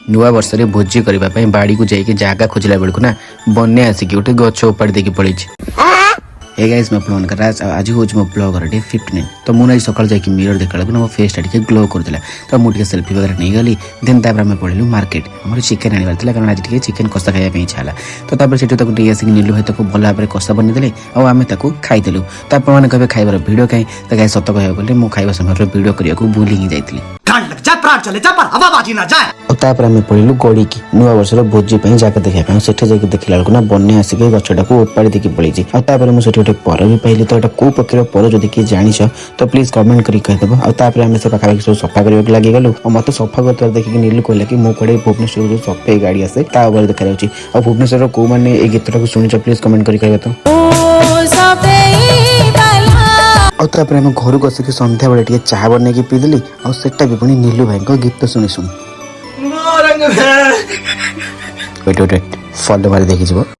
नुआ वर्ष में भोजी करने बाड़ी को जाइए जगह खोजला बेलू ना बन्या आसिक गोटे गच उपाड़ी देकी पड़ी। हे गाइस मैं आपन राज आज हूँ मो ब्लॉगर डे 59 तो मुझे सकाल जाकि मिरर देखला ना मो फेस टा ग्लो करदेला तो मुझे सेल्फी वगैरह नहीं गली देन तापर आम पड़ेलु मार्केट आम चिकेन आने कारण आज चिकेन कषा खाया इच्छा है तो से नहीं नीलू भाई भल भाव में कषा बनईदे आम खाईदेलु तो आपने कहे खाइबार भिडियो कहीं तो गाइस सत कह गले मुझे खाଇବା समय भिडियो करने भूली ही जाइए आम पड़ेलु गड़ी की नुआ वर्ष भोजी जगह देखा से देखला बेलू ना बन्या आसिक गछटा को उपाड़ी देकी पड़ी मुझे गोटे पर भी पाइली तो यहाँ कौ प्रकार पर जब किए जाच तो प्लीज कमेंट कर कहीदेव आम से पाखापाखि सब सफा करने लगी गलु और मत सफा कर देखिए नीलू कहला कि मुझे कड़े भुवनेश्वर जो सफे गाड़ी आसे देखा और भुवनेश्वर कौ मैंने ये गीतटा को शुणी प्लीज कमेंट कर कह तो आम घर को आसिक संध्या बेले चाह बनई पीदेली आटा भी पुणी नीलू भाई गीत शुणी शुणी फल मारी देखी।